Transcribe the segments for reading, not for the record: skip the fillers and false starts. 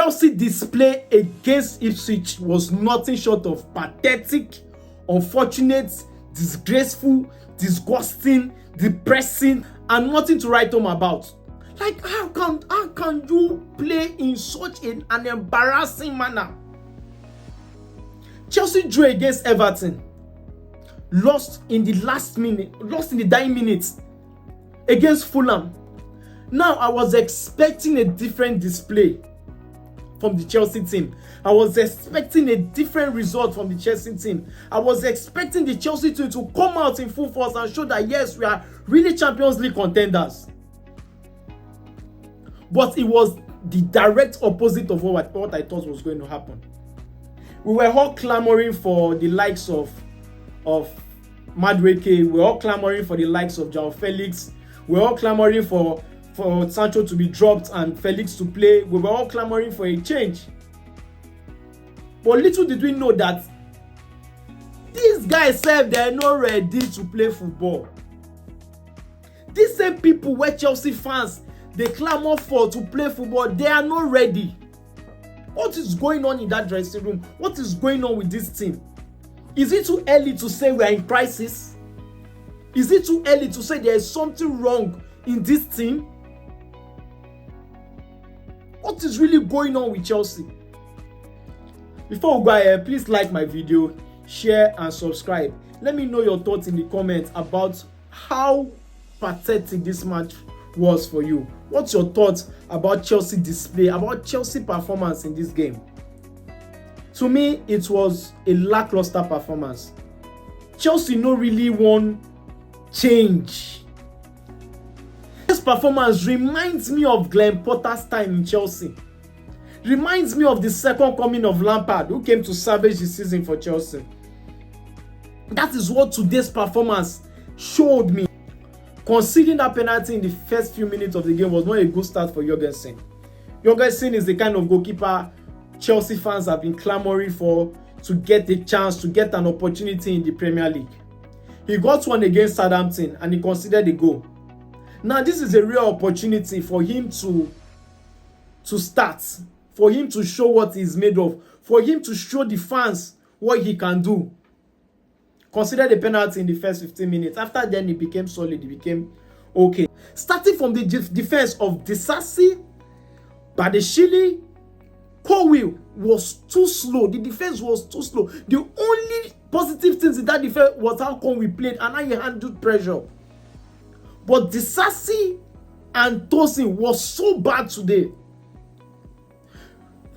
Chelsea display against Ipswich was nothing short of pathetic, unfortunate, disgraceful, disgusting, depressing, and nothing to write home about. Like, how can you play in such an embarrassing manner? Chelsea drew against Everton, lost in the dying minutes against Fulham. Now, I was expecting a different display from the Chelsea team. I was expecting a different result from the Chelsea team. I was expecting the Chelsea team to come out in full force and show that yes, we are really Champions League contenders. But it was the direct opposite of what I thought was going to happen. We were all clamoring for the likes of Madueke. We were all clamoring for the likes of João Felix. We were all clamoring for Sancho to be dropped and Felix to play. We were all clamoring for a change. But little did we know that these guys said they're not ready to play football. These same people where Chelsea fans, they clamor for to play football, they are not ready. What is going on in that dressing room? What is going on with this team? Is it too early to say we are in crisis? Is it too early to say there is something wrong in this team? What is really going on with Chelsea? Before we go ahead, please like my video, share and subscribe. Let me know your thoughts in the comments about how pathetic this match was for you. What's your thoughts about Chelsea display, about Chelsea performance in this game? To me, it was a lackluster performance. Chelsea no really won change. This performance reminds me of Glenn Potter's time in Chelsea. Reminds me of the second coming of Lampard, who came to salvage the season for Chelsea. That is what today's performance showed me. Conceding that penalty in the first few minutes of the game was not a good start for Jorgensen. Jorgensen is the kind of goalkeeper Chelsea fans have been clamoring for to get a chance, to get an opportunity in the Premier League. He got one against Southampton and he conceded a goal. Now, this is a real opportunity for him to start, for him to show what he's made of, for him to show the fans what he can do. Consider the penalty in the first 15 minutes. After then, he became solid. He became okay. Starting from the defense of Disasi, Badeshili, Colwill was too slow. The defense was too slow. The only positive things in that defense was how Colwill played and how he handled pressure. But Disasi and Tosin was so bad today.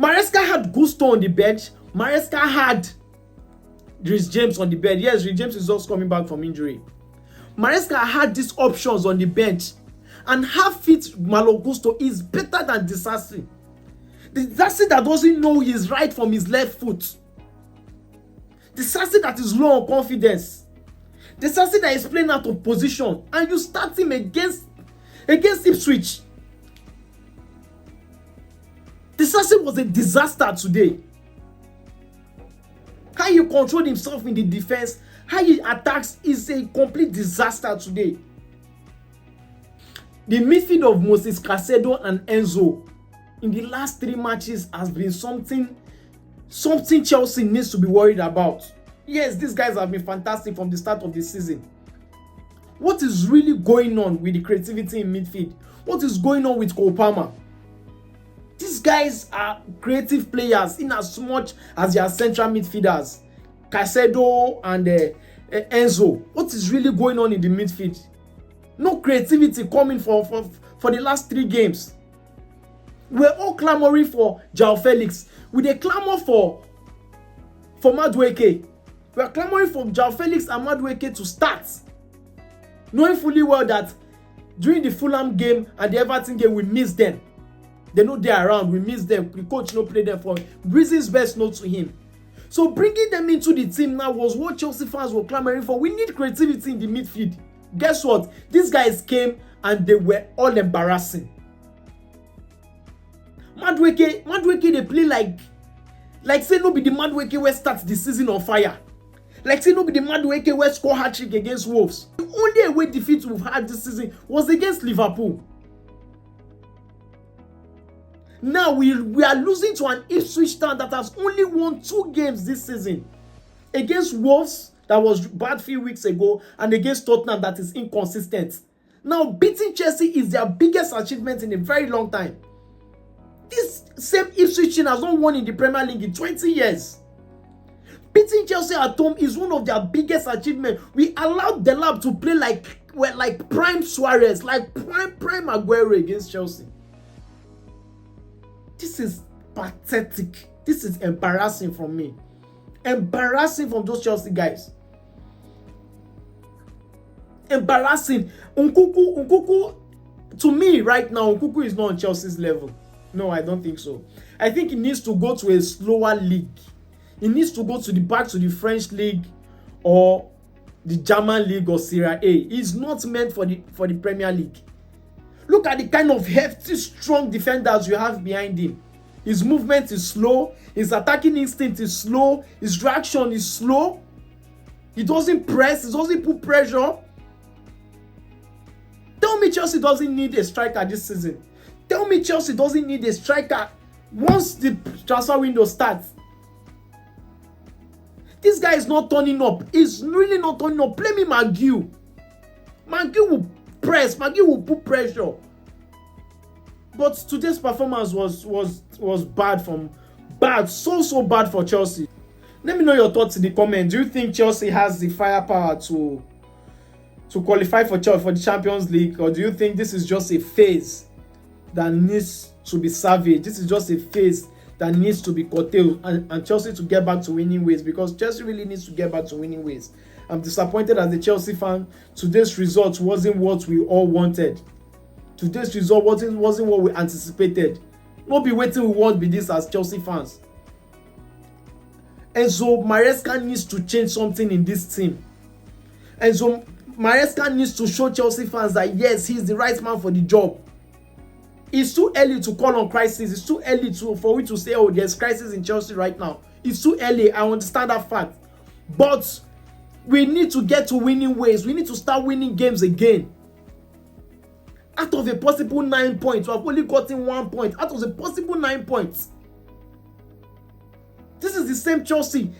Maresca had Gusto on the bench. Maresca had Reece James on the bench. Yes, Reece James is just coming back from injury. Maresca had these options on the bench. And half-fit Malo Gusto is better than Disasi. The Disasi that doesn't know his right from his left foot. Disasi that is low on confidence. Disasi that is playing out of position. And you start him against Ipswich. Disasi was a disaster today. How he controlled himself in the defense, how he attacks is a complete disaster today. The midfield of Moses Caicedo and Enzo in the last 3 matches has been something Chelsea needs to be worried about. Yes, these guys have been fantastic from the start of the season. What is really going on with the creativity in midfield? What is going on with Cole Palmer? These guys are creative players in as much as they are central midfielders. Caicedo and Enzo. What is really going on in the midfield? No creativity coming for the last 3 games. We're all clamoring for João Felix. With a clamor for Madueke. We're clamoring for João Felix and Madueke to start. Knowing fully well that during the Fulham game and the Everton game, we missed them. They know they're around. We miss them. The coach no play them for reasons best known to him. So bringing them into the team now was what Chelsea fans were clamoring for. We need creativity in the midfield. Guess what? These guys came and they were all embarrassing. Madueke they play like say no be the Madueke where starts the season on fire. Like say no be the Madueke where score hat-trick against Wolves. The only away defeat we've had this season was against Liverpool. Now we are losing to an Ipswich Town that has only won 2 games this season. Against Wolves, that was bad few weeks ago, and against Tottenham, that is inconsistent. Now, beating Chelsea is their biggest achievement in a very long time. This same Ipswich team has not won in the Premier League in 20 years. Beating Chelsea at home is one of their biggest achievements. We allowed the lab to play like prime Suarez, like prime Aguero against Chelsea. This is pathetic. This is embarrassing from me. Embarrassing from those Chelsea guys. Embarrassing. Nkunku, to me right now, Nkunku is not on Chelsea's level. No, I don't think so. I think he needs to go to a slower league. He needs to go back to the French league or the German league or Serie A. He's not meant for the Premier League. Look at the kind of hefty, strong defenders you have behind him. His movement is slow. His attacking instinct is slow. His reaction is slow. He doesn't press. He doesn't put pressure. Tell me Chelsea doesn't need a striker this season. Tell me Chelsea doesn't need a striker once the transfer window starts. This guy is not turning up. He's really not turning up. Play me McGill. McGill will press. McGill will put pressure. But today's performance was bad so bad for Chelsea. Let me know your thoughts in the comments. Do you think Chelsea has the firepower to qualify for the Champions League, or do you think this is just a phase that needs to be savaged? This is just a phase that needs to be curtailed and Chelsea to get back to winning ways, because Chelsea really needs to get back to winning ways. I'm disappointed as a Chelsea fan. Today's result wasn't what we all wanted. Today's result wasn't what we anticipated. Not be waiting we won't be this as Chelsea fans. And so Maresca needs to change something in this team. And so Maresca needs to show Chelsea fans that yes, he's the right man for the job. It's too early to call on crisis. It's too early for we to say, oh, there's crisis in Chelsea right now. It's too early. I understand that fact. But we need to get to winning ways. We need to start winning games again. Out of a possible 9 points, we have only gotten 1 point. Out of the possible 9 points. This is the same Chelsea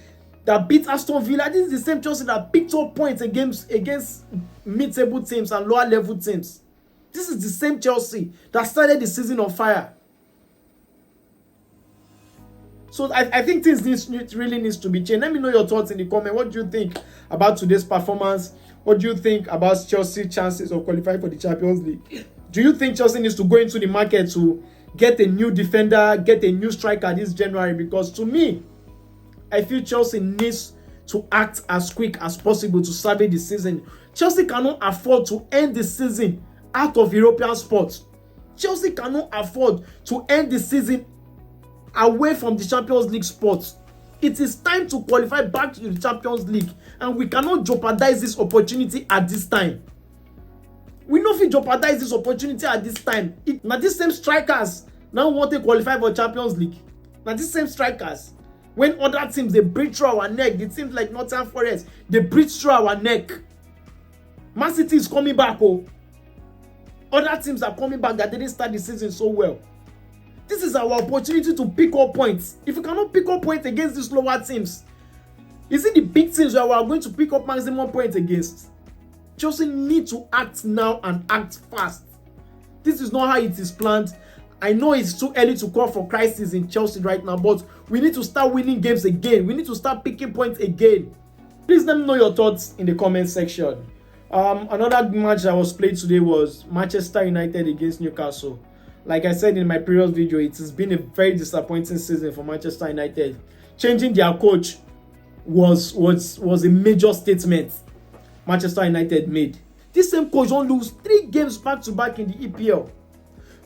that beat Aston Villa. This is the same Chelsea that picked up points against mid-table teams and lower-level teams. This is the same Chelsea that started the season on fire. So I think things really needs to be changed. Let me know your thoughts in the comment. What do you think about today's performance? What do you think about Chelsea's chances of qualifying for the Champions League? Do you think Chelsea needs to go into the market to get a new defender, get a new striker this January? Because to me, I feel Chelsea needs to act as quick as possible to salvage the season. Chelsea cannot afford to end the season out of European sports. Chelsea cannot afford to end the season away from the Champions League spots. It is time to qualify back to the Champions League, and we cannot jeopardize this opportunity at this time. We no fit jeopardize this opportunity at this time. Now these same strikers now want to qualify for Champions League. Now these same strikers, when other teams they breach through our neck, the teams like Nottingham Forest, they breach through our neck. Man City is coming back. Oh, other teams are coming back that didn't start the season so well. This is our opportunity to pick up points. If we cannot pick up points against these lower teams, is it the big teams where we are going to pick up maximum points against? Chelsea need to act now and act fast. This is not how it is planned. I know it's too early to call for crisis in Chelsea right now, but we need to start winning games again. We need to start picking points again. Please let me know your thoughts in the comment section. Another match that was played today was Manchester United against Newcastle. Like I said in my previous video, it has been a very disappointing season for Manchester United. Changing their coach was a major statement Manchester United made. This same coach won't lose 3 games back-to-back in the EPL.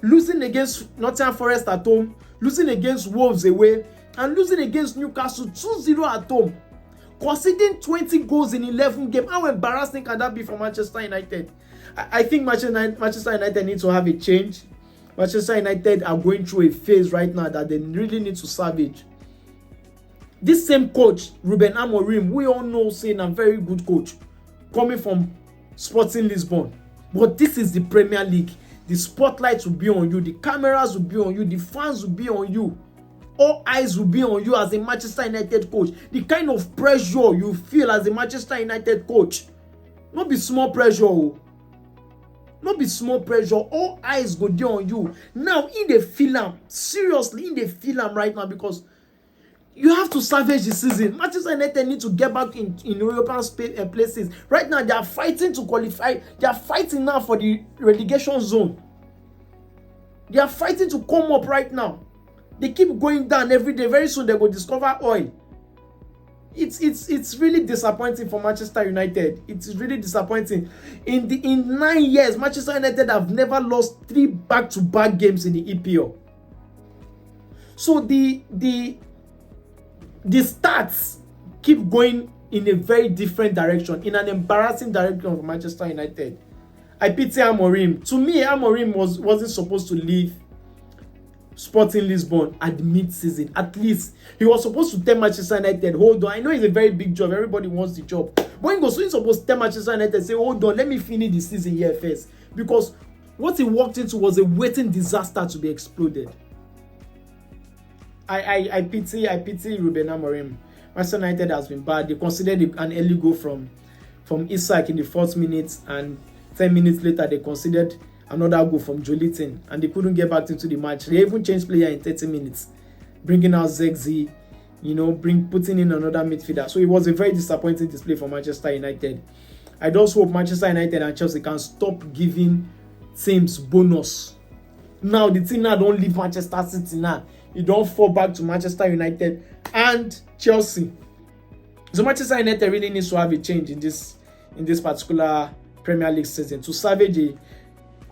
Losing against Nottingham Forest at home, losing against Wolves away, and losing against Newcastle 2-0 at home. Conceding 20 goals in 11 games. How embarrassing can that be for Manchester United? I think Manchester United needs to have a change. Manchester United are going through a phase right now that they really need to salvage. This same coach, Ruben Amorim, we all know saying a very good coach, coming from Sporting Lisbon. But this is the Premier League. The spotlights will be on you, the cameras will be on you, the fans will be on you. All eyes will be on you as a Manchester United coach. The kind of pressure you feel as a Manchester United coach. Not be small pressure. Not be small pressure. All eyes go there on you. Now, in the film, seriously, in the film right now, because you have to salvage the season. Manchester United need to get back in European places. Right now, they are fighting to qualify. They are fighting now for the relegation zone. They are fighting to come up right now. They keep going down every day. Very soon, they will discover oil. It's really disappointing for Manchester United. It's really disappointing. In 9 years, Manchester United have never lost 3 back-to-back games in the EPL. So the stats keep going in a very different direction, in an embarrassing direction for Manchester United. I pity Amorim. To me, Amorim wasn't supposed to leave Sporting Lisbon at mid-season. At least he was supposed to tell Manchester United, hold on. I know it's a very big job. Everybody wants the job. But he's supposed to tell Manchester United, say, hold on, let me finish the season here first. Because what he walked into was a waiting disaster to be exploded. I pity Ruben Amorim. Manchester United has been bad. They considered an early goal from Isak in the 4th minute, and 10 minutes later they considered another goal from Joelinton, and they couldn't get back into the match. They even changed player in 30 minutes, bringing out Zexi, putting in another midfielder. So it was a very disappointing display for Manchester United. I just hope Manchester United and Chelsea can stop giving teams bonus. Now the team now don't leave Manchester City now. You don't fall back to Manchester United and Chelsea. So Manchester United really needs to have a change in this particular Premier League season to salvage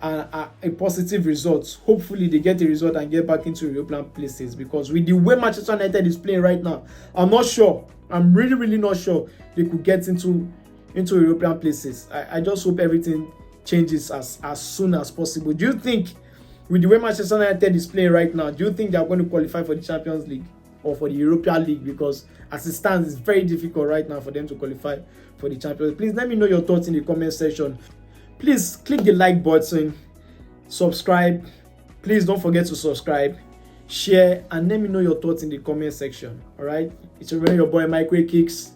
a positive result. Hopefully they get a result and get back into European places, because with the way Manchester United is playing right now, I'm not sure. I'm really not sure they could get into European places. I just hope everything changes as soon as possible. Do you think, with the way Manchester United is playing right now, do you think they are going to qualify for the Champions League or for the European League? Because as it stands, it's very difficult right now for them to qualify for the Champions League. Please let me know your thoughts in the comment section. Please click the like button, subscribe. Please don't forget to subscribe, share, and let me know your thoughts in the comment section. All right, it's your boy Mike Kicks.